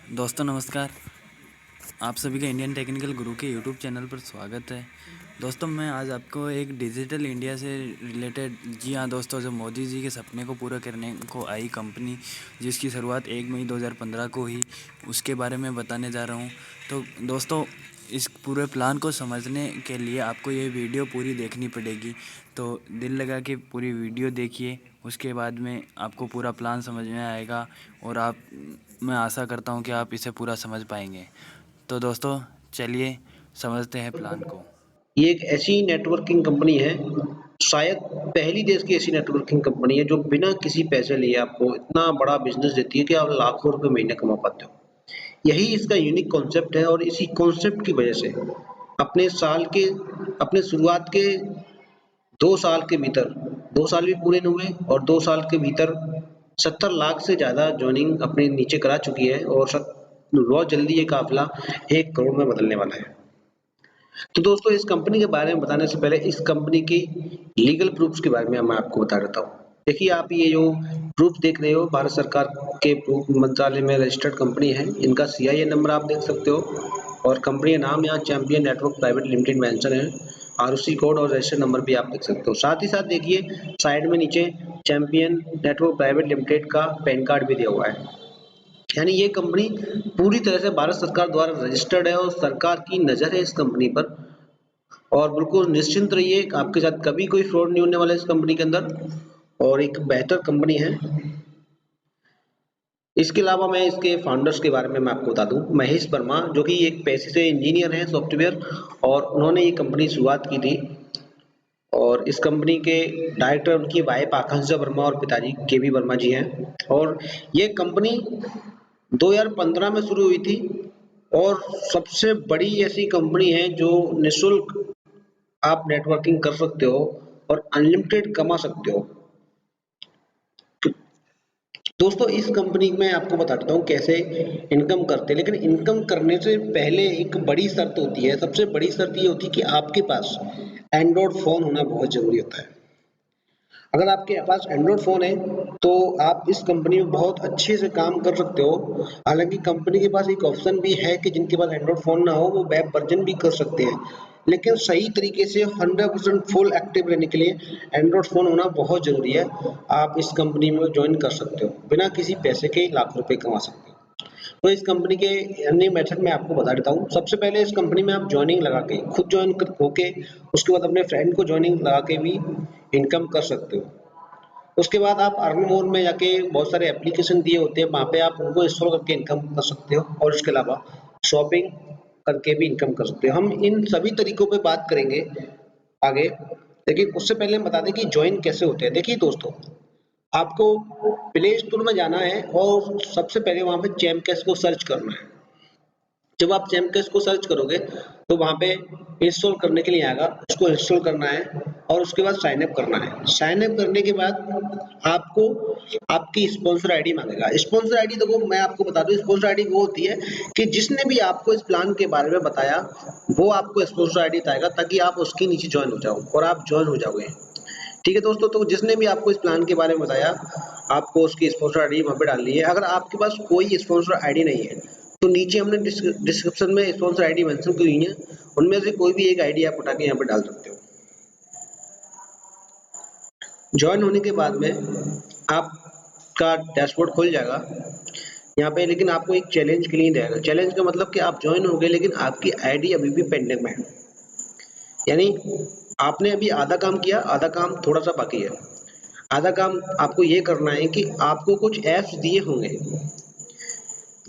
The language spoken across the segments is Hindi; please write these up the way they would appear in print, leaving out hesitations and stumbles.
दोस्तों नमस्कार। आप सभी का इंडियन टेक्निकल गुरु के यूट्यूब चैनल पर स्वागत है। दोस्तों मैं आज आपको एक डिजिटल इंडिया से रिलेटेड, जी हाँ दोस्तों, जो मोदी जी के सपने को पूरा करने को आई कंपनी जिसकी शुरुआत 1 मई 2015 को हुई, उसके बारे में बताने जा रहा हूँ। तो दोस्तों इस पूरे प्लान को समझने के लिए आपको ये वीडियो पूरी देखनी पड़ेगी। तो दिल लगा के पूरी वीडियो देखिए, उसके बाद में आपको पूरा प्लान समझ में आएगा और मैं आशा करता हूँ कि आप इसे पूरा समझ पाएंगे। तो दोस्तों चलिए समझते हैं प्लान को। ये एक ऐसी नेटवर्किंग कंपनी है, शायद पहली देश की ऐसी नेटवर्किंग कंपनी है जो बिना किसी पैसे लिए आपको इतना बड़ा बिजनेस देती है कि आप लाखों रुपए महीने कमा पाते हो। यही इसका यूनिक कॉन्सेप्ट है और इसी कॉन्सेप्ट की वजह से अपने साल के अपने शुरुआत के 2 साल के भीतर, 2 साल भी पूरे नहीं हुए और 2 साल के भीतर 70 लाख से ज्यादा ज्वाइनिंग अपने नीचे करा चुकी है और बहुत जल्दी ये काफिला 1 करोड़ में बदलने वाला है। तो दोस्तों इस कंपनी के बारे में बताने से पहले इस कंपनी की लीगल प्रूफ्स के बारे में मैं आपको बता देता हूँ। देखिए आप ये जो प्रूफ देख रहे हो भारत सरकार के प्रूफ मंत्रालय में रजिस्टर्ड कंपनी है। इनका सीआईए नंबर आप देख सकते हो और कंपनी का नाम यहाँ champion network private limited mention है। आरओसी कोड और रजिस्टर्ड नंबर भी आप देख सकते हो। साथ ही साथ देखिए साइड में नीचे चैंपियन नेटवर्क प्राइवेट लिमिटेड का पैन कार्ड भी दिया हुआ है। यानी ये कंपनी पूरी तरह से भारत सरकार द्वारा रजिस्टर्ड है और सरकार की नज़र है इस कंपनी पर। और बिल्कुल निश्चिंत रहिए, आपके साथ कभी कोई फ्रॉड नहीं होने वाला है इस कंपनी के अंदर और एक बेहतर कंपनी है। इसके अलावा मैं इसके फाउंडर्स के बारे में मैं आपको बता दूं, महेश वर्मा जो कि एक पेशे से इंजीनियर हैं सॉफ्टवेयर, और उन्होंने ये कंपनी शुरुआत की थी। और इस कंपनी के डायरेक्टर उनकी वाइफ आकांक्षा वर्मा और पिताजी के वी वर्मा जी हैं। और ये कंपनी 2015 में शुरू हुई थी और सबसे बड़ी ऐसी कंपनी है जो निःशुल्क आप नेटवर्किंग कर सकते हो और अनलिमिटेड कमा सकते हो। दोस्तों इस कंपनी में आपको बता देता हूँ कैसे इनकम करते हैं, लेकिन इनकम करने से पहले एक बड़ी शर्त होती है। सबसे बड़ी शर्त ये होती है कि आपके पास एंड्रॉयड फोन होना बहुत जरूरी होता है। अगर आपके पास एंड्रॉयड फ़ोन है, तो आप इस कंपनी में बहुत अच्छे से काम कर सकते हो। हालाँकि कंपनी के पास एक ऑप्शन भी है कि जिनके पास एंड्रॉयड फ़ोन ना हो, वो वेब वर्ज़न भी कर सकते हैं। लेकिन सही तरीके से 100% फुल एक्टिव रहने के लिए एंड्रॉयड फ़ोन होना बहुत ज़रूरी है। आप इस कंपनी में जॉइन कर सकते हो, बिना किसी पैसे के लाख रुपए कमा सकते हो। तो इस कंपनी के अर्निंग मेथड मैं आपको बता देता हूँ। सबसे पहले इस कंपनी में आप जॉइनिंग लगा के खुद जॉइन होके उसके बाद अपने फ्रेंड को जॉइनिंग लगा के भी इनकम कर सकते हो। उसके बाद आप अर्न मोर में जाके बहुत सारे एप्लीकेशन दिए होते हैं, वहाँ पे आप उनको इंस्टॉल करके इनकम कर सकते हो और इसके अलावा शॉपिंग करके भी इनकम कर सकते हो। हम इन सभी तरीकों पे बात करेंगे आगे, लेकिन उससे पहले हम बता दें कि ज्वाइन कैसे होते हैं। देखिए दोस्तों, आपको प्ले स्टोर में जाना है और सबसे पहले वहाँ पे चैमकैस को सर्च करना है। जब आप चैमकैस को सर्च करोगे तो वहाँ पे इंस्टॉल करने के लिए आएगा, उसको इंस्टॉल करना है और उसके बाद साइन अप करना है। साइन अप करने के बाद आपको आपकी स्पॉन्सर आईडी मांगेगा। स्पॉन्सर आईडी देखो मैं आपको बता दूं, स्पॉन्सर आईडी वो होती है कि जिसने भी आपको इस प्लान के बारे में बताया वो आपको स्पॉन्सर आईडी बताएगा, ताकि आप उसके नीचे ज्वाइन हो जाओ और आप ज्वाइन हो जाओगे। ठीक है दोस्तों, तो जिसने भी आपको इस प्लान के बारे में बताया, आपको उसकी स्पॉन्सर आईडी वहाँ पे डालनी है। अगर आपके पास कोई स्पॉन्सर आईडी नहीं है, तो नीचे हमने डिस्क्रिप्शन में स्पॉन्सर आईडी मेंशन की हुई है, उनमें से कोई भी एक आईडी आप उठा के यहाँ पे डाल सकते हो। ज्वाइन होने के बाद में आपका डैशबोर्ड खुल जाएगा यहाँ पे, लेकिन आपको एक चैलेंज के लिए देगा। चैलेंज का मतलब कि आप ज्वाइन हो गए लेकिन आपकी आईडी अभी भी पेंडिंग में है। यानी आपने अभी आधा काम किया, आधा काम थोड़ा सा बाकी है। आधा काम आपको ये करना है कि आपको कुछ ऐप्स दिए होंगे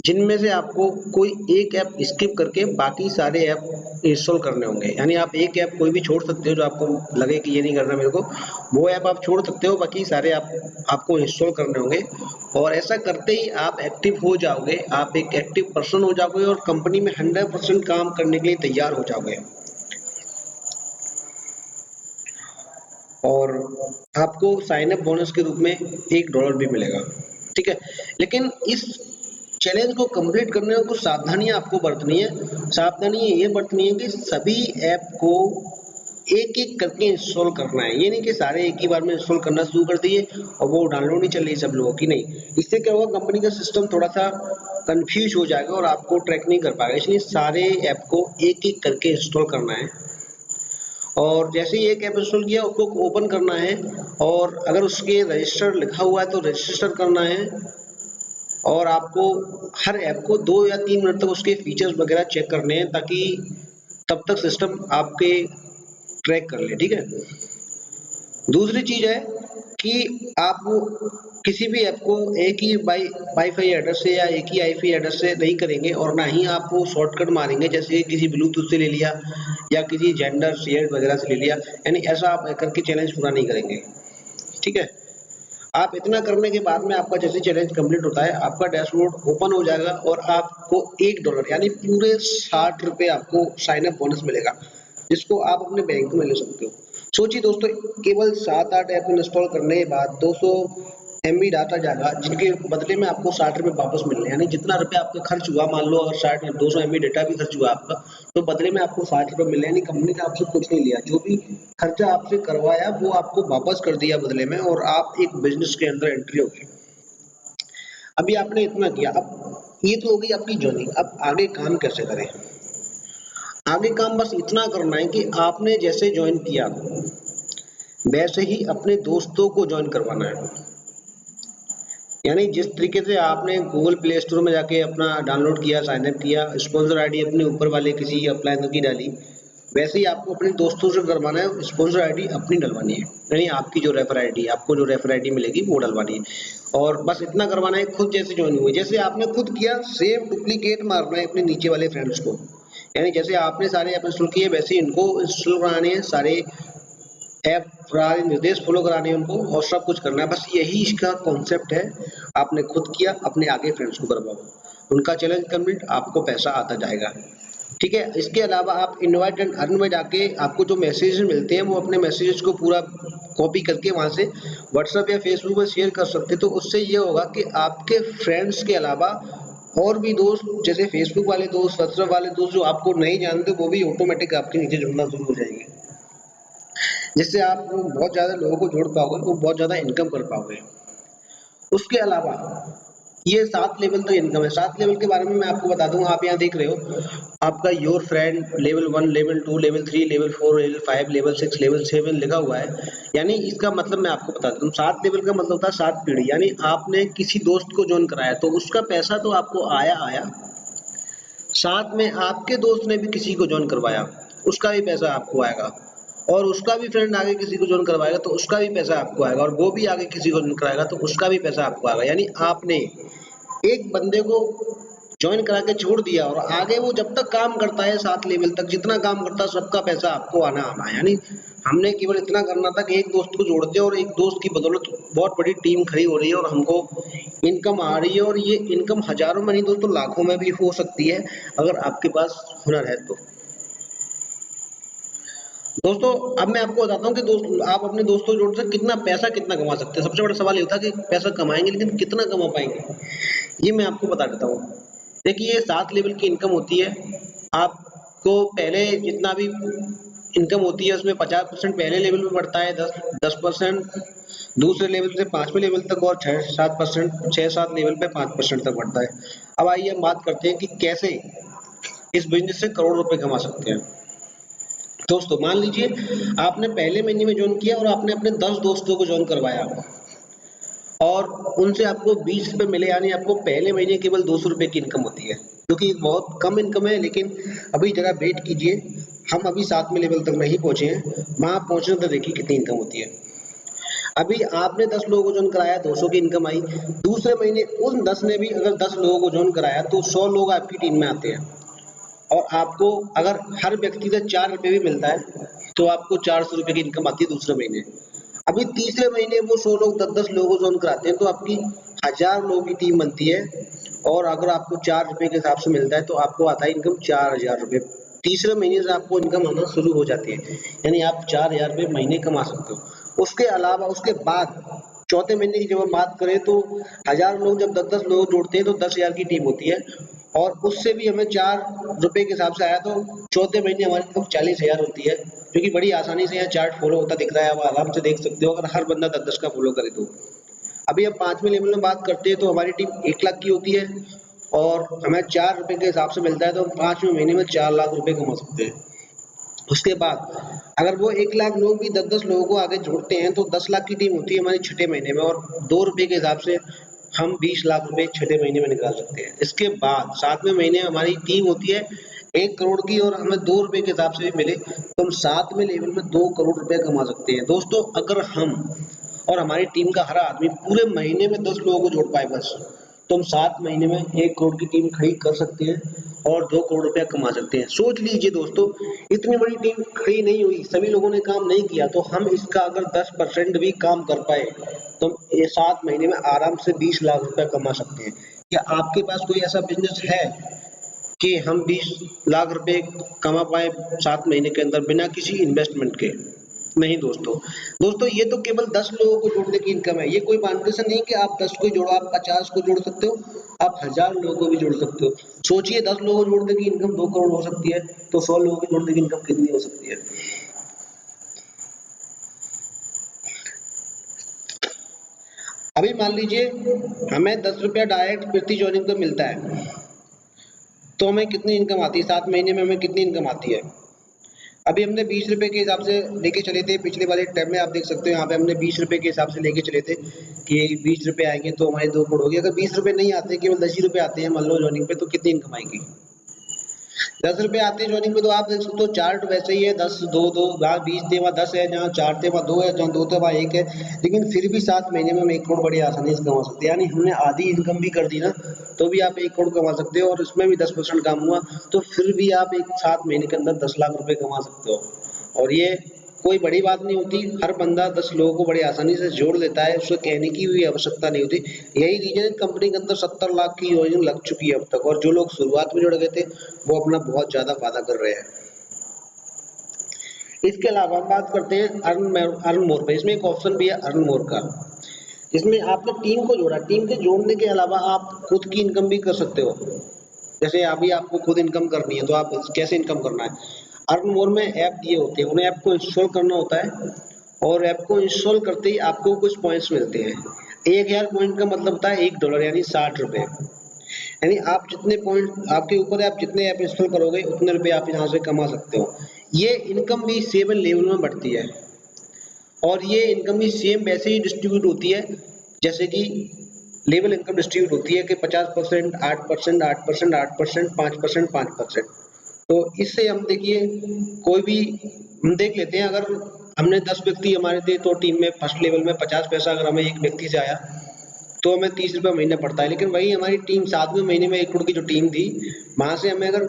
जिनमें से आपको कोई एक ऐप स्किप करके बाकी सारे ऐप इंस्टॉल करने होंगे। यानी आप एक ऐप कोई भी छोड़ सकते हो जो आपको लगे कि ये नहीं करना मेरे को, वो ऐप आप छोड़ सकते हो, बाकी सारे आप आपको इंस्टॉल करने होंगे। और ऐसा करते ही आप एक्टिव हो जाओगे, आप एक एक्टिव पर्सन हो जाओगे और कंपनी में 100% काम करने के लिए तैयार हो जाओगे। और आपको साइन अप बोनस के रूप में $1 भी मिलेगा। ठीक है, लेकिन इस चैलेंज को कंप्लीट करने में कुछ सावधानियां आपको बरतनी है। सावधानी ये बरतनी है कि सभी ऐप को एक-एक करके इंस्टॉल करना है। ये नहीं कि सारे एक ही बार में इंस्टॉल करना शुरू कर दिए और वो डाउनलोड ही चल रही सब लोगों की, नहीं। इससे क्या होगा, कंपनी का सिस्टम थोड़ा-सा कन्फ्यूज़ हो जाएगा और आपको ट्रैक नहीं कर पाएगा। इसलिए सारे ऐप को एक-एक करके इंस्टॉल करना है और जैसे ही एक ऐप इंस्टॉल किया उसको ओपन करना है और अगर उसके रजिस्टर लिखा हुआ है तो रजिस्टर करना है और आपको हर ऐप को 2 या 3 मिनट तक उसके फीचर्स वगैरह चेक करने हैं ताकि तब तक सिस्टम आपके ट्रैक कर ले, ठीक है? दूसरी चीज़ है कि आप किसी भी ऐप को एक ही वाईफ़ाई एड्रेस से या एक ही आईपी एड्रेस से नहीं करेंगे और ना ही आप वो शॉर्टकट मारेंगे जैसे किसी ब्लूटूथ से ले लिया या किसी जेंडर शेयर वगैरह से ले लिया, यानी ऐसा आप करके चैलेंज पूरा नहीं करेंगे, ठीक है? आप इतना करने के बाद में आपका जैसे चैलेंज कंप्लीट होता है, आपका डैशबोर्ड ओपन हो जाएगा और आपको $1 यानी पूरे ₹60 आपको साइन अप बोनस मिलेगा, जिसको आप अपने बैंक में ले सकते हो। सोचिए दोस्तों, केवल 7-8 ऐप इंस्टॉल करने के बाद 200 एमबी डाटा जाएगा, जिनके बदले में आपको ₹60 वापस मिलने हैं। यानी जितना रुपया आपका खर्च हुआ, मान लो अगर 200 एमबी डेटा भी खर्च हुआ आपका, तो बदले में आपको ₹60 मिले, यानी कंपनी ने आपसे कुछ नहीं लिया। जो भी खर्चा आपसे करवाया वो आपको वापस कर दिया बदले में और आप एक बिज़नेस के अंदर एंट्री हो गई। अभी आपने इतना किया, अब ये तो हो गई आपकी जर्नी, अब आगे काम कैसे करें? आगे काम बस इतना करना है कि आपने जैसे जॉइन किया, वैसे ही अपने दोस्तों को जॉइन करवाना है। यानी जिस तरीके से आपने गूगल प्ले स्टोर में जाके अपना डाउनलोड किया, साइन अप किया, स्पॉन्सर आईडी अपने ऊपर वाले किसी अप्लायंस की डाली, वैसे ही आपको अपने दोस्तों से करवाना है, स्पॉन्सर आईडी अपनी डलवानी है। यानी आपकी जो रेफर आईडी, आपको जो रेफर आईडी मिलेगी वो डलवानी है और बस इतना करवाना है। खुद जैसे ज्वाइन हुए, जैसे आपने खुद किया सेम डुप्लीकेट मारना है अपने नीचे वाले फ्रेंड्स को। यानी जैसे आपने सारे ऐप इंस्टॉल किए वैसे ही इनको इंस्टॉल कराने हैं, सारे ऐप सारे निर्देश फॉलो कराने हैं उनको और सब कुछ करना है। बस यही इसका कॉन्सेप्ट है। आपने खुद किया, अपने आगे फ्रेंड्स को करवाओ, उनका चैलेंज कंप्लीट, आपको पैसा आता जाएगा, ठीक है? इसके अलावा आप इनवाइट एंड अर्न में जाके आपको जो मैसेजेस मिलते हैं वो अपने मैसेजेस को पूरा कॉपी करके वहाँ से व्हाट्सएप या फेसबुक पे शेयर कर सकते हैं। तो उससे ये होगा कि आपके फ्रेंड्स के अलावा और भी दोस्त, जैसे फेसबुक वाले दोस्त, व्हाट्सएप वाले दोस्त जो आपको नहीं जानते, वो भी ऑटोमेटिक आपके नीचे जुड़ना शुरू हो जाएंगे, जिससे आप बहुत ज़्यादा लोगों को जोड़ पाओगे, वो बहुत ज़्यादा इनकम कर पाओगे। उसके अलावा ये 7 लेवल तक इनकम है। 7 लेवल के बारे में मैं आपको बता दूँ, आप यहाँ देख रहे हो, आपका your friend level 1, level 2, level 3, level 4, level 5, level 6, level 7 लिखा हुआ है। यानी इसका मतलब मैं आपको बता दूँ, 7 लेवल का मतलब होता है 7 पीढ़ी। यानी आपने किसी दोस्त को जॉइन कराया तो उसका पैसा तो आपको आया, साथ में आपके दोस्त ने भी किसी को जॉइन करवाया, उसका भी पैसा आपको आएगा और उसका भी फ्रेंड आगे किसी को जॉइन करवाएगा तो उसका भी पैसा आपको आएगा और वो भी आगे किसी को जॉइन कराएगा तो उसका भी पैसा आपको आएगा। यानी आपने एक बंदे को जॉइन करा के छोड़ दिया और आगे वो जब तक काम करता है 7 लेवल तक जितना काम करता है सबका पैसा आपको आना है। यानी हमने केवल इतना करना था कि एक दोस्त को जोड़ दिया और एक दोस्त की बदौलत बहुत बड़ी टीम खड़ी हो रही है और हमको इनकम आ रही है और ये इनकम हज़ारों में नहीं दोस्तों लाखों में भी हो सकती है अगर आपके पास हुनर है तो। दोस्तों अब मैं आपको बताता हूँ कि दोस्त आप अपने दोस्तों जोड़ से कितना कमा सकते हैं। सबसे बड़ा सवाल ये होता है कि पैसा कमाएंगे लेकिन कितना कमा पाएंगे, ये मैं आपको बता देता हूँ। देखिए ये 7 लेवल की इनकम होती है। आपको पहले जितना भी इनकम होती है उसमें 50% पहले लेवल में बढ़ता है, 10% दूसरे लेवल से 5वें लेवल तक और 6-7 लेवल पे 5% तक बढ़ता है। अब आइए हम बात करते हैं कि कैसे इस बिजनेस से करोड़ रुपए कमा सकते हैं। दोस्तों मान लीजिए आपने पहले महीने में ज्वाइन किया और आपने अपने 10 दोस्तों को ज्वाइन करवाया और उनसे आपको ₹20 मिले, यानी आपको पहले महीने केवल ₹200 की इनकम होती है, जो कि बहुत कम इनकम है। लेकिन अभी जरा वेट कीजिए, हम अभी 7वें लेवल तक नहीं पहुंचे हैं, वहां पहुंचने तो देखिए कितनी इनकम होती है। अभी आपने 10 लोगों को ज्वाइन कराया, 200 की इनकम आई। दूसरे महीने उन 10 ने भी अगर 10 लोगों को ज्वाइन कराया तो 100 लोग आपकी टीम में आते हैं और आपको अगर हर व्यक्ति से ₹4 भी मिलता है तो आपको ₹400 की इनकम आती है दूसरे महीने। अभी तीसरे महीने वो 100 लोग 10-10 लोगों को ज्वाइन कराते हैं तो आपकी 1000 लोगों की टीम बनती है और अगर आपको ₹4 के हिसाब से मिलता है तो आपको आता है इनकम ₹4000। तीसरे महीने से आपको इनकम आना शुरू हो जाती है, यानी आप ₹4000 महीने कमा सकते हो। उसके अलावा उसके बाद चौथे महीने की जब हम बात करें तो 1000 लोग जब 10-10 लोग जोड़ते हैं तो 10,000 की टीम होती है और उससे भी हमें ₹4 के हिसाब से आया तो चौथे महीने हमारी इनकम 40,000 होती है। जो कि बड़ी आसानी से यहाँ चार्ट फॉलो होता दिख रहा है, आप आराम से देख सकते हो अगर हर बंदा 10-10 का फॉलो करे तो। अभी हम 5वें लेवल में बात करते हैं तो हमारी टीम 1 लाख की होती है और हमें ₹4 के हिसाब से मिलता है तो हम 5वें महीने में 4 लाख रुपए कमा सकते हैं। उसके बाद अगर वो 1 लाख लोग भी 10-10 लोगों को आगे जोड़ते हैं तो 10 लाख की टीम होती है हमारी छठे महीने में और ₹2 के हिसाब से हम 20 लाख रुपए छठे महीने में निकाल सकते हैं। इसके बाद 7वें महीने हमारी टीम होती है 1 करोड़ की और हमें ₹2 के हिसाब से भी मिले तो हम 7वें लेवल में 2 करोड़ रुपए कमा सकते हैं। दोस्तों अगर हम और हमारी टीम का हर आदमी पूरे महीने में 10 लोगों को जोड़ पाए बस, तो हम 7 महीने में 1 करोड़ की टीम खड़ी कर सकते हैं और 2 करोड़ रुपया कमा सकते हैं। सोच लीजिए दोस्तों, इतनी बड़ी टीम खड़ी नहीं हुई, सभी लोगों ने काम नहीं किया, तो हम इसका अगर 10% भी काम कर पाए, तो हम ये 7 महीने में आराम से 20 लाख रुपया कमा सकते हैं। क्या आपके पास कोई ऐसा बिज़नेस है कि हम 20 लाख रुपए कमा पाएँ 7 महीने के अंदर बिना किसी इन्वेस्टमेंट के? नहीं दोस्तों। दोस्तों ये तो केवल 10 लोगों को जोड़ने की इनकम है। ये कोई फाउंडेशन नहीं कि आप 10 को ही जोड़ो, आप 50 को जोड़ सकते हो, आप 1000 लोगों को भी जोड़ सकते हो। सोचिए 10 लोगों को जोड़ने की इनकम 2 करोड़ हो सकती है, तो 100 लोगों को जोड़ने की इनकम कितनी हो सकती है? अभी मान लीजिए हमें ₹10 डायरेक्ट प्रति जॉइनिंग पे मिलता है, तो हमें कितनी इनकम आती है? 7 महीने में हमें कितनी इनकम आती है? अभी हमने ₹20 के हिसाब से लेके चले थे, पिछले वाले टर्म में आप देख सकते हो यहाँ पे हमने ₹20 के हिसाब से लेके चले थे कि ₹20 आएँगे तो हमारे 2 करोड़ हो गए। अगर ₹20 नहीं आते, केवल ₹10 ही आते हैं मान लो जॉइनिंग पे, तो कितनी इनकम आएगी? ₹10 आते हैं जॉइनिंग पे तो आप देख सकते हो चार्ट वैसे ही है 10 2 2 जहाँ 20 थे वहाँ 10 है, जहाँ 4 थे वहाँ 2 है, जहाँ 2 थे वहाँ 1 है। लेकिन फिर भी 7 महीने में हम 1 करोड़ बड़ी आसानी से कमा सकते हैं। यानी हमने आधी इनकम भी कर दी ना, तो भी आप 1 करोड़ कमा सकते हो और इसमें भी 10% काम हुआ, तो फिर भी आप एक 7 महीने के अंदर 10 लाख रुपए कमा सकते हो। और ये कोई बड़ी बात नहीं होती, हर बंदा 10 लोगों को बड़ी आसानी से जोड़ लेता है, उसे कहने की भी आवश्यकता नहीं होती। यही रीज़न है कंपनी के अंदर 70 लाख की योजना लग चुकी है अब तक और जो लोग शुरुआत में जुड़ गए थे, वो अपना बहुत ज़्यादा फायदा कर रहे हैं। इसके अलावा हम बात करते हैं अर्न मोर पे, इसमें एक ऑप्शन भी है अर्न मोर का। इसमें आपने टीम को जोड़ा, टीम के जोड़ने के अलावा आप खुद की इनकम भी कर सकते हो। जैसे अभी आपको खुद इनकम करनी है, तो आप कैसे इनकम करना है? अर्न मोर में ऐप दिए होते हैं, उन्हें ऐप को इंस्टॉल करना होता है और ऐप को इंस्टॉल करते ही आपको कुछ पॉइंट्स मिलते हैं। 1000 पॉइंट का मतलब होता है $1 यानी ₹60। यानी आप जितने पॉइंट आपके ऊपर है, आप जितने ऐप इंस्टॉल करोगे उतने रुपए आप यहाँ से कमा सकते हो। ये इनकम भी सेम लेवल में बढ़ती है और ये इनकम भी सेम वैसे ही डिस्ट्रीब्यूट होती है जैसे कि लेवल इनकम डिस्ट्रीब्यूट होती है कि 50%, 8%, 8%, 8%, 5%, 5%। तो इससे हम देखिए कोई भी हम देख लेते हैं, अगर हमने 10 व्यक्ति हमारे थे तो टीम में फर्स्ट लेवल में 50 पैसा अगर हमें एक व्यक्ति से आया तो हमें ₹30 महीना पड़ता है। लेकिन वही हमारी टीम 7वें महीने में 1 करोड़ की जो टीम थी, वहाँ से हमें अगर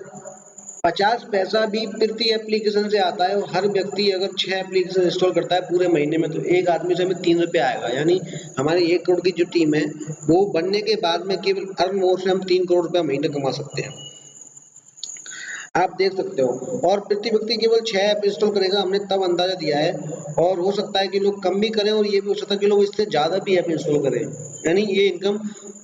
50 पैसा भी प्रति एप्लीकेशन से आता है और हर व्यक्ति अगर 6 एप्लीकेशन इंस्टॉल करता है पूरे महीने में, तो एक आदमी से हमें ₹3 आएगा। यानी हमारी 1 करोड़ की जो टीम है, वो बनने के बाद में केवल अर्न मोर से हम 3 करोड़ रुपया महीने कमा सकते हैं। आप देख सकते हो और प्रति व्यक्ति केवल 6 ऐप इंस्टॉल करेगा, हमने तब अंदाजा दिया है और हो सकता है कि लोग कम भी करें और ये भी हो सकता है कि लोग इससे ज़्यादा भी ऐप इंस्टॉल करें। यानी ये इनकम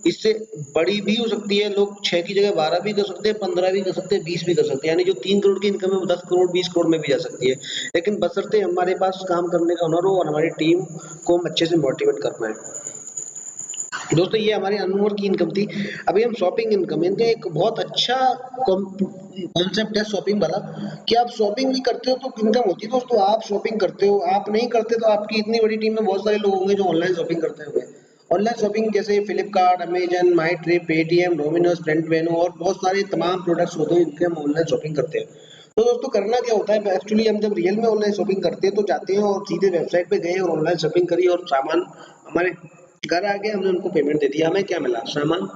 इससे बड़ी भी हो सकती है, लोग 6 की जगह 12 भी कर सकते हैं, 15 भी कर सकते हैं, 20 भी कर सकते हैं। यानी जो 3 करोड़ की इनकम है वो 10 करोड़, 20 करोड़ में भी जा सकती है। लेकिन बशर्ते हमारे पास काम करने का हुनर हो और हमारी टीम को हम अच्छे से मोटिवेट कर पाएँ। दोस्तों ये हमारी अनमोल की इनकम थी। अभी हम शॉपिंग इनकम, इनका एक बहुत अच्छा कॉन्सेप्ट है शॉपिंग वाला कि आप शॉपिंग भी करते हो तो इनकम होती है। दोस्तों आप शॉपिंग करते हो, आप नहीं करते तो आपकी इतनी बड़ी टीम में बहुत सारे लोग होंगे जो ऑनलाइन शॉपिंग करते होंगे। ऑनलाइन शॉपिंग जैसे Flipkart, Amazon, my trip, Paytm, Domino's, front venue और बहुत सारे तमाम प्रोडक्ट्स होते हैं जिनके हम ऑनलाइन शॉपिंग करते हैं। तो दोस्तों करना क्या होता है, एक्चुअली हम जब रियल में ऑनलाइन शॉपिंग करते हैं तो जाते हैं और सीधे वेबसाइट पे गए और ऑनलाइन शॉपिंग करी और सामान हमारे घर आ गया, हमने उनको पेमेंट दे दिया, हमें क्या मिला? सामान।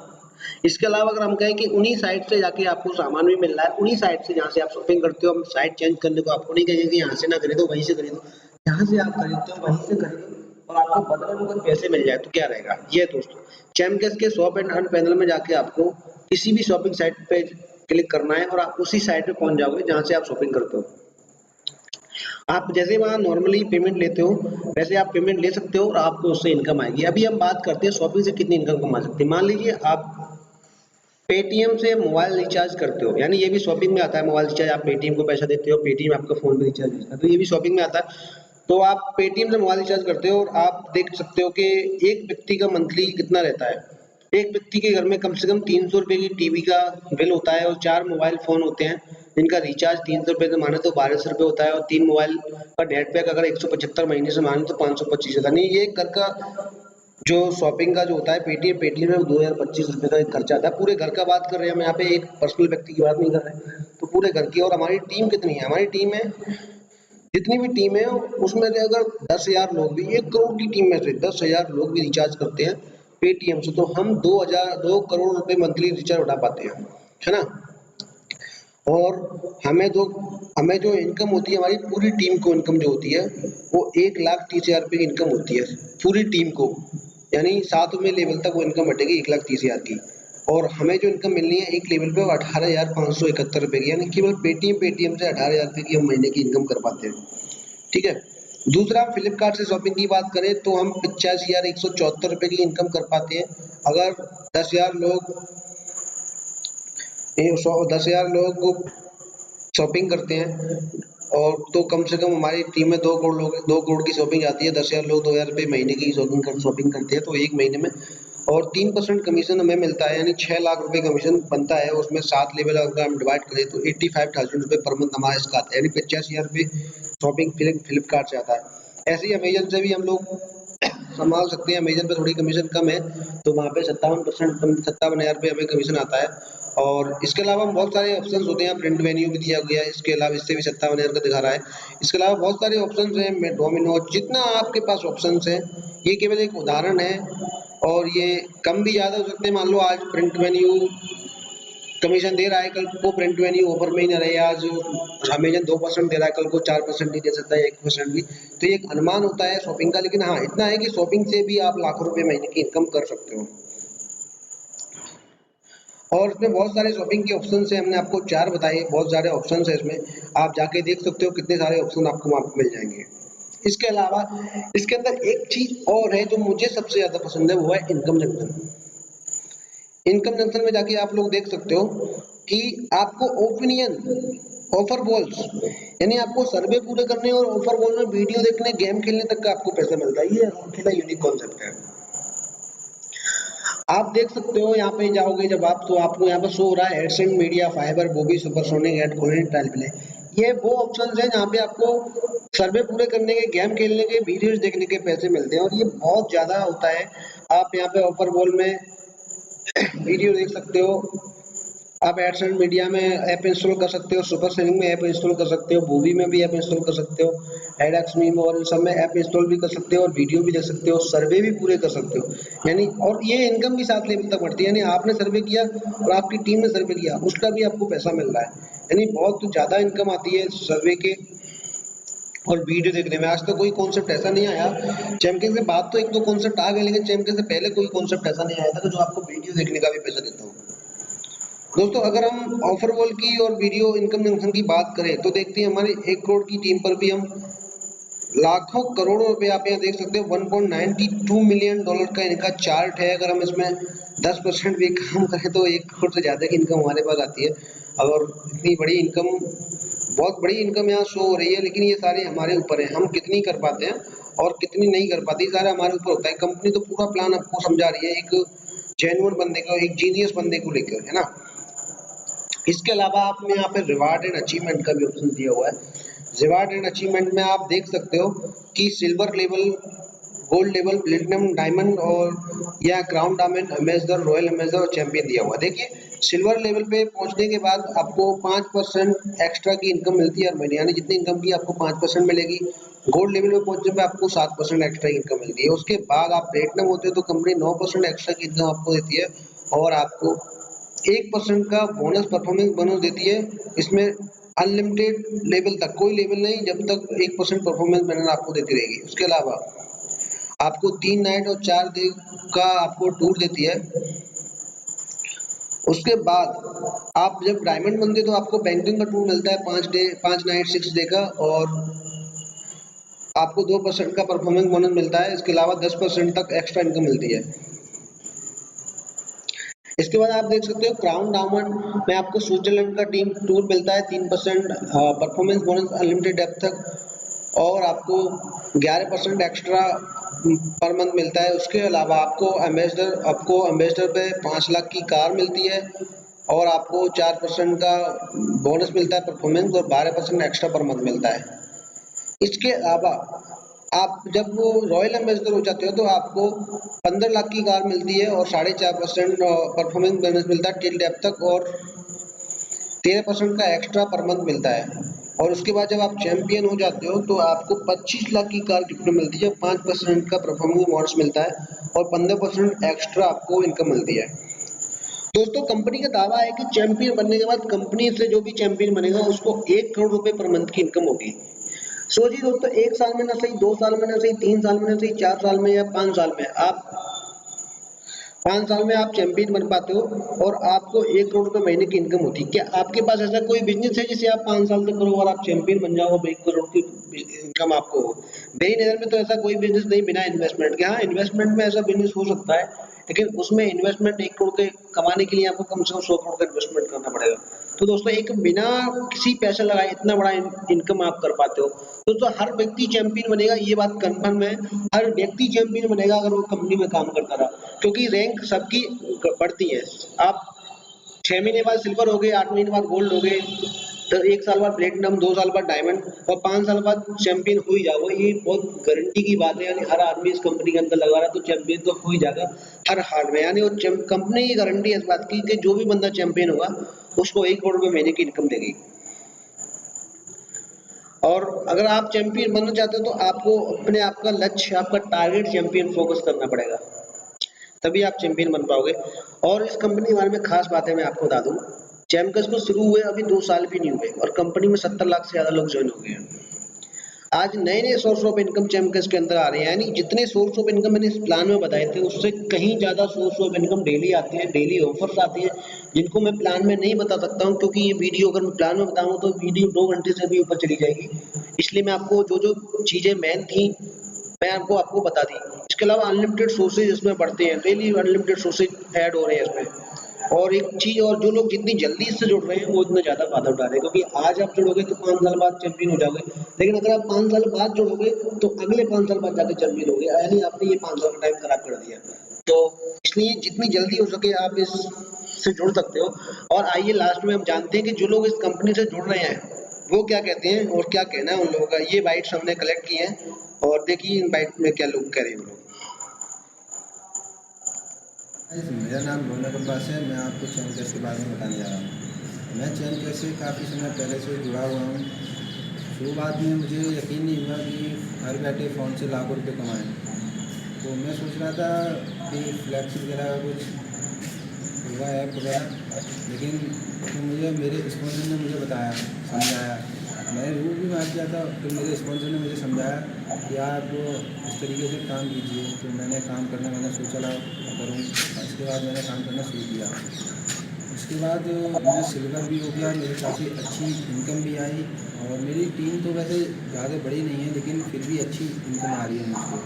इसके अलावा अगर हम कहें कि उन्हीं साइट से जाके आपको सामान भी मिल रहा है, उन्हीं साइट से जहाँ से आप शॉपिंग करते हो, हम साइट चेंज करने को आपको नहीं कहेंगे कि यहाँ से ना खरीदो वहीं से खरीदो। जहाँ से आप खरीदते हो वहीं से खरीदो और आपको बदले में कुछ पैसे मिल जाए तो क्या रहेगा? ये दोस्तों चैमकस के शॉप एंड अर्न पैनल में जाके आपको किसी भी शॉपिंग साइट पे क्लिक करना है और आप उसी साइट पे पहुँच जाओगे जहाँ से आप शॉपिंग करते हो। आप जैसे वहाँ नॉर्मली पेमेंट लेते हो, वैसे आप पेमेंट ले सकते हो और आपको उससे इनकम आएगी। अभी हम बात करते हैं शॉपिंग से कितनी इनकम कमा सकते हैं। मान लीजिए आप पेटीएम से मोबाइल रिचार्ज करते हो, यानी ये भी शॉपिंग में आता है। मोबाइल रिचार्ज आप पेटीएम को पैसा देते हो, पेटीएम आपका फोन पे रिचार्ज भेजता है, तो ये भी शॉपिंग में आता है। तो आप पेटीएम से मोबाइल रिचार्ज करते हो और आप देख सकते हो कि एक व्यक्ति का मंथली कितना रहता है। एक व्यक्ति के घर में कम से कम 300 रुपए की टीवी का बिल होता है और 4 मोबाइल फोन होते हैं जिनका रिचार्ज 300 रुपए से माने तो 1200 रुपए होता है, और 3 मोबाइल का नेट पैक अगर 175 महीने से माने तो 525 होता है। नहीं, ये घर का जो शॉपिंग का जो होता है पेटीएम में 2025 रुपए का एक खर्चा आता है। पूरे घर का बात कर रहे हैं हम यहाँ पे, एक पर्सनल व्यक्ति की बात नहीं कर रहे। तो पूरे घर की। और हमारी टीम कितनी है? हमारी टीम है, जितनी भी टीम है उसमें से अगर 10,000 लोग भी, 1 करोड़ की टीम में से 10,000 लोग भी रिचार्ज करते हैं पेटीएम से, तो हम 2 करोड़ रुपए मंथली रिचार्ज उठा पाते हैं, है ना। और हमें जो इनकम होती है, हमारी पूरी टीम को इनकम जो होती है वो 1,30,000 रुपए की इनकम होती है पूरी टीम को, यानी 7वें लेवल तक वो इनकम बटेगी 1,30,000 की। और हमें जो इनकम मिलनी है एक लेवल पे वो 18,571 रुपए की, यानी केवल पेटीएम से 18,000 रुपए की हम महीने की इनकम कर पाते हैं। ठीक है। दूसरा, फ्लिपकार्ट से शॉपिंग की बात करें तो हम 85,174 रुपए की इनकम कर पाते हैं। अगर 10,000 लोग 10,000 लोग शॉपिंग करते हैं और तो कम से कम हमारी टीम में 2 करोड़ की शॉपिंग आती है। 10,000 लोग 2,000 रुपए महीने की शॉपिंग करते हैं तो एक महीने में, और 3% कमीशन हमें मिलता है, यानी 6 लाख रुपए कमीशन बनता है। उसमें 7 लेवल अगर हम डिवाइड करें तो 85,000 रुपए पर मंथ हमारा इसका आता है, यानी 85,000 रुपए शॉपिंग फ्लिपकार्ट से आता है। ऐसे ही अमेजन से भी हम लोग संभाल सकते हैं। अमेजन पे थोड़ी कमीशन कम है, तो वहाँ पे 57,000 रुपए हमें कमीशन आता है। और इसके अलावा बहुत सारे ऑप्शंस होते हैं, प्रिंट वेन्यू भी दिया गया है, इसके अलावा इससे भी 57,000 का दिखा रहा है। इसके अलावा बहुत सारे ऑप्शंस हैं, डोमिनोज, जितना आपके पास ऑप्शंस हैं, ये केवल एक उदाहरण है और ये कम भी ज़्यादा हो सकते हैं। मान लो आज प्रिंट वेन्यू कमीशन दे रहा है, कल को प्रिंट वेन्यू ऑफर में ही ना रहे, आज अमेजन 2% दे रहा है, कल को 4% नहीं दे सकता है, 1% भी। तो ये एक अनुमान होता है शॉपिंग का, लेकिन हाँ इतना है कि शॉपिंग से भी आप लाखों रुपए महीने की इनकम कर सकते हो। और इसमें बहुत सारे शॉपिंग के ऑप्शन है, हमने आपको 4 बताए, बहुत सारे ऑप्शन है इसमें, आप जाके देख सकते हो कितने सारे ऑप्शन आपको वहाँ पे मिल जाएंगे। इसके अलावा इसके अंदर एक चीज और है जो मुझे सबसे ज्यादा पसंद है, वो है इनकम जंक्शन। इनकम जंक्शन में जाके आप लोग देख सकते हो कि आपको ओपिनियन, ऑफर बॉल्स, यानी आपको सर्वे पूरे करने और ऑफर बॉल में वीडियो देखने, गेम खेलने तक का आपको पैसा मिलता है। ये अकेला यूनिक कॉन्सेप्ट है। आप देख सकते हो, यहाँ पे जाओगे जब आप, तो आपको यहाँ पर शो हो रहा है AdSense media, fibre, Bobby, supersonic, ad coin, trial play. ये वो ऑप्शंस हैं जहाँ पे आपको सर्वे पूरे करने के, गेम खेलने के, वीडियोस देखने के पैसे मिलते हैं, और ये बहुत ज्यादा होता है। आप यहाँ पे ऑफर बॉल में वीडियो देख सकते हो, आप एडसेंट मीडिया में ऐप इंस्टॉल कर सकते हो, सुपर सेलिंग में ऐप इंस्टॉल कर सकते हो, मूवी में भी ऐप इंस्टॉल कर सकते हो, एडएक्स मीम और इन सब में ऐप इंस्टॉल भी कर सकते हो, और वीडियो भी देख सकते हो, सर्वे भी पूरे कर सकते हो, यानी और ये इनकम भी 7 लेवल तक बढ़ती है, यानी आपने सर्वे किया और आपकी टीम ने सर्वे किया, उसका भी आपको पैसा मिल रहा है, यानी बहुत ज़्यादा इनकम आती है सर्वे के और वीडियो देखने में। आज तो कोई कॉन्सेप्ट ऐसा नहीं आया, चैंपियन के बाद तो एक दो कॉन्सेप्ट आ गए, लेकिन चैंपियन से पहले कोई कॉन्सेप्ट ऐसा नहीं आया था कि जो आपको वीडियो देखने का भी पैसा देता हो। दोस्तों, अगर हम ऑफर वॉल की और वीडियो इनकम जंक्शन की बात करें तो देखते हैं हमारे 1 करोड़ की टीम पर भी हम लाखों करोड़ों रुपए, आप यहाँ देख सकते हो 1.92 मिलियन डॉलर का इनका चार्ट है। अगर हम इसमें 10% भी काम करें तो 1 करोड़ से ज़्यादा की इनकम हमारे पास आती है। और इतनी बड़ी इनकम, बहुत बड़ी इनकम यहाँ शो हो रही है, लेकिन ये सारे हमारे ऊपर है, हम कितनी कर पाते हैं और कितनी नहीं कर पाते, ये सारा हमारे ऊपर होता है। कंपनी तो पूरा प्लान आपको समझा रही है एक जेन्युइन बंदे को, एक जीनियस बंदे को लेकर, है ना। इसके अलावा आपने यहाँ पे रिवार्ड एंड अचीवमेंट का भी ऑप्शन दिया हुआ है। रिवार्ड एंड अचीवमेंट में आप देख सकते हो कि silver level, gold level, platinum, diamond और या crown diamond, ambassador, royal ambassador और चैंपियन दिया हुआ है। देखिए, सिल्वर लेवल पे पहुंचने के बाद आपको 5% एक्स्ट्रा की इनकम मिलती है हर महीने, यानी जितनी इनकम की आपको 5% मिलेगी। गोल्ड लेवल पे पहुंचने पे आपको 7% एक्स्ट्रा इनकम मिलती है। उसके बाद आप प्लेटिनम होते हो तो कंपनी 9% एक्स्ट्रा की इनकम आपको देती है, और आपको 1% का बोनस, परफॉर्मेंस बोनस देती है। इसमें अनलिमिटेड लेवल तक, कोई लेवल नहीं जब तक 1% परफॉर्मेंस बोनस आपको देती रहेगी। उसके अलावा आपको 3 नाइट और 4 दिन का आपको टूर देती है। उसके बाद आप जब डायमंड बनते तो आपको बैंकिंग का टूर मिलता है 5 नाइट 6 डे का, और आपको 2% का परफॉर्मेंस बोनस मिलता है। इसके अलावा 10% तक एक्स्ट्रा इनकम मिलती है। इसके बाद आप देख सकते हो क्राउन डायमंड में आपको स्विट्जरलैंड का टीम टूर मिलता है 3% परफॉर्मेंस बोनस अनलिमिटेड डेप्थ तक और आपको 11% एक्स्ट्रा पर मंथ मिलता है। उसके अलावा आपको एम्बेसडर पे 5 लाख की कार मिलती है और आपको 4% का बोनस मिलता है परफॉर्मेंस और 12% एक्स्ट्रा पर मंथ मिलता है। इसके अलावा आप जब वो रॉयल एम्बेसडर हो जाते हो तो आपको 15 लाख की कार मिलती है और 4.5% परफॉर्मेंस बोनस मिलता है टिल डेप तक और 13% का एक्स्ट्रा पर मंथ मिलता है। और उसके बाद जब आप चैंपियन हो जाते हो तो आपको 25 लाख की कार गिफ्ट में मिलती है, 5% का परफॉर्मेंस बोनस मिलता है और 15% एक्स्ट्रा आपको इनकम मिलती है। दोस्तों कंपनी का दावा है कि चैंपियन बनने के बाद कंपनी से जो भी चैंपियन बनेगा उसको 1 करोड़ रुपए पर मंथ की इनकम होगी। सोचिए दोस्तों 1 साल में ना सही, 2 साल में ना सही, 3 साल में ना सही, 4 साल में या 5 साल में आप 5 साल में आप चैंपियन बन पाते हो और आपको 1 करोड़ रुपए महीने की इनकम होती है। क्या आपके पास ऐसा कोई बिजनेस है जिसे आप 5 साल तक करो और आप चैंपियन बन जाओ और 1 करोड़ की इनकम आपको हो? मेरी नज़र में तो ऐसा कोई बिजनेस नहीं बिना इन्वेस्टमेंट के। हाँ, इन्वेस्टमेंट में ऐसा बिजनेस हो सकता है, लेकिन उसमें इन्वेस्टमेंट 1 करोड़ के कमाने के लिए आपको कम से कम 100 करोड़ का इन्वेस्टमेंट करना पड़ेगा। तो दोस्तों एक बिना किसी पैसे लगाए इतना बड़ा इनकम आप कर पाते हो। दोस्तों हर व्यक्ति चैंपियन बनेगा, ये बात कंफर्म है। हर व्यक्ति चैंपियन बनेगा अगर वो कंपनी में काम करता रहा, क्योंकि रैंक सबकी बढ़ती है। आप 6 महीने बाद सिल्वर हो गए, 8 महीने बाद गोल्ड हो गए, तो 1 साल बाद प्लेटिनम, 2 साल बाद डायमंड और 5 साल बाद चैंपियन हो ही जाओगे। ये बहुत गारंटी की बात है, यानी हर आदमी इस कंपनी के अंदर लगा रहा है तो चैंपियन तो हो ही जाएगा हर हाल में। यानी वो कंपनी की गारंटी है इस बात की कि जो भी बंदा चैंपियन होगा उसको 1 करोड़ रुपए महीने की इनकम देगी। और अगर आप चैंपियन बनना चाहते हो तो आपको अपने आप का लक्ष्य, आपका टारगेट चैंपियन फोकस करना पड़ेगा, तभी आप चैंपियन बन पाओगे। और इस कंपनी के बारे में खास बातें मैं आपको बता दूं, चैम्पियंस को शुरू हुए अभी 2 साल भी नहीं हुए और कंपनी में 70 लाख से ज्यादा लोग ज्वाइन हो गए हैं। आज नए नए सोर्स ऑफ इनकम चैम्पियंस के अंदर आ रहे हैं, यानी जितने सोर्स ऑफ इनकम मैंने इस प्लान में बताए थे उससे कहीं ज्यादा सोर्स ऑफ इनकम डेली आते हैं, डेली ऑफर्स आती है जिनको मैं प्लान में नहीं बता सकता हूँ, क्योंकि ये वीडियो अगर मैं प्लान में बताऊँ तो वीडियो 2 घंटे से भी ऊपर चली जाएगी। इसलिए मैं आपको जो जो चीजें मेन थी मैं आपको आपको बता दी। इसके अलावा अनलिमिटेड सोर्सेज इसमें बढ़ते हैं, डेली अनलिमिटेड सोर्सेज ऐड हो रहे हैं इसमें। और एक चीज और, जो लोग जितनी जल्दी इससे जुड़ रहे हैं वो इतना ज्यादा फायदा उठा रहे हैं, क्योंकि आज आप जुड़ोगे तो 5 साल बाद चैंपियन हो जाओगे, लेकिन अगर आप 5 साल बाद जुड़ोगे तो अगले 5 साल बाद जाकर चैंपियन होगे, यानी आपने ये 5 साल का टाइम खराब कर दिया। तो इसलिए जितनी जल्दी हो सके आप इस से जुड़ सकते हो। और आइए लास्ट में हम जानते हैं कि जो लोग इस कंपनी से जुड़ रहे हैं वो क्या कहते हैं और क्या कहना है उन लोगों का। ये बाइट्स हमने कलेक्ट किए हैं और देखिए इन बाइट में क्या लोग कह रहे हैं वो लोग। मेरा नाम रौनक अब्बास है। मैं आपको चैन कैश के बारे में बताने जा रहा हूँ। मैं चैन कैश से काफ़ी समय पहले से जुड़ा हुआ हूँ। शुरुआत में मुझे यकीन नहीं हुआ कि घर बैठे फ़ोन से लाखों रुपए कमाएं। तो मैं सोच रहा था कि फ्लैक्स वगैरह कुछ होगा ऐप वगैरह, लेकिन तो मुझे मेरे स्पॉन्सर ने मुझे बताया, समझाया। मैंने रूल भी मार दिया था, फिर मेरे स्पॉन्सर ने मुझे समझाया कि आप इस तरीके से काम कीजिए। तो मैंने काम करना, मैंने सोचा ला करूँ। इसके बाद मैंने काम करना शुरू किया। उसके बाद मैं सिल्वर भी हो गया, मेरी काफ़ी अच्छी इनकम भी आई। और मेरी टीम तो वैसे ज़्यादा बड़ी नहीं है, लेकिन फिर भी अच्छी इनकम आ रही है मुझको।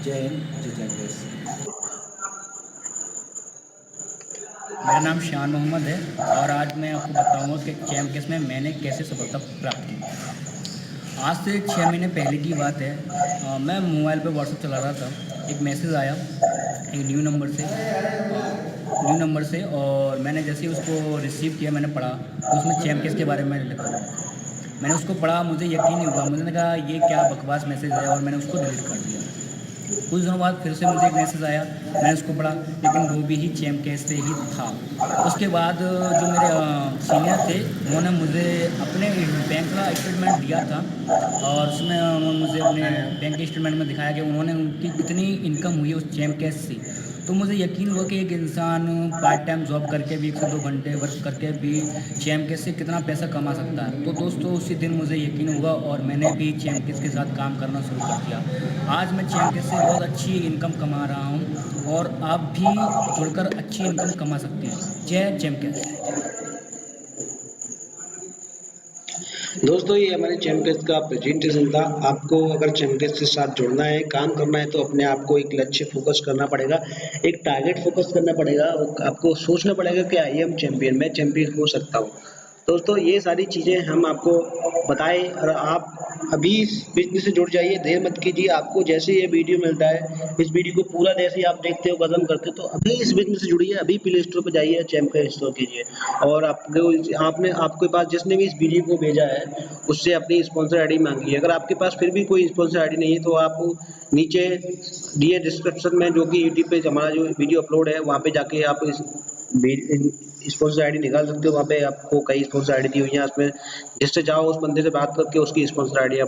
जय हिंद, जय जयकेश। मेरा नाम शान मोहम्मद है और आज मैं आपको बताऊंगा कि चैम्पियंस में मैंने कैसे सफलता प्राप्त की। आज से 6 महीने पहले की बात है। मैं मोबाइल पे व्हाट्सएप चला रहा था, एक मैसेज आया एक न्यू नंबर से, और मैंने जैसे ही उसको रिसीव किया, मैंने पढ़ा तो उसमें चैम्पियंस के बारे में लिखा हुआ था। मैंने उसको पढ़ा, मुझे यकीन नहीं हुआ, मुझे कहा ये क्या बकवास मैसेज है, और मैंने उसको डिलीट कर दिया। कुछ दिनों बाद फिर से मुझे एक मैसेज आया, मैंने उसको पढ़ा, लेकिन वो भी ही चैम्पियंस से ही था। उसके बाद जो मेरे सीनियर थे उन्होंने मुझे अपने बैंक का स्टेटमेंट दिया था, और उसमें उन्होंने मुझे अपने बैंक के स्टेटमेंट में दिखाया कि उन्होंने उनकी कितनी इनकम हुई है उस चैम्पियंस से। तो मुझे यकीन हुआ कि एक इंसान पार्ट टाइम जॉब करके भी 1 से 2 घंटे वर्क करके भी चैम्पियंस से कितना पैसा कमा सकता है। तो दोस्तों उसी दिन मुझे यकीन हुआ और मैंने भी चैम्पियंस के साथ काम करना शुरू कर दिया। आज मैं चैम्पियंस से बहुत अच्छी इनकम कमा रहा हूँ और आप भी जुड़कर अच्छी इनकम कमा सकते हैं। जय चैम्पियंस। दोस्तों ये हमारे चैम्पियंस का प्रेजेंटेशन था। आपको अगर चैम्पियंस के साथ जुड़ना है, काम करना है तो अपने आप को एक लक्ष्य फोकस करना पड़ेगा, एक टारगेट फोकस करना पड़ेगा और आपको सोचना पड़ेगा कि आई एम चैंपियन, मैं चैंपियन हो सकता हूँ। दोस्तों ये सारी चीज़ें हम आपको बताएँ और आप अभी इस बिज़नेस से जुड़ जाइए, देर मत कीजिए। आपको जैसे ये वीडियो मिलता है, इस वीडियो को पूरा जैसे ही आप देखते हो, पसंद करते हो तो अभी इस बिज़नेस से जुड़िए, अभी प्ले स्टोर पे जाइए, चैंपियन इंस्टॉल कीजिए और आपने आपके पास जिसने भी इस वीडियो को भेजा है, उससे अपनी स्पॉन्सर आईडी माँगिए। अगर आपके पास फिर भी कोई स्पॉन्सर आईडी नहीं है तो आप नीचे दिए डिस्क्रिप्शन में जो कि यूट्यूब पे हमारा जो वीडियो अपलोड है, वहाँ पे जाके आप इस स्पॉन्सर आईडी निकाल सकते हो। वहाँ पे आपको कई स्पॉन्सर आईडी दी हुई है, उसमें जिससे चाहो उस बंदे से बात करके उसकी स्पॉन्सर आईडी आप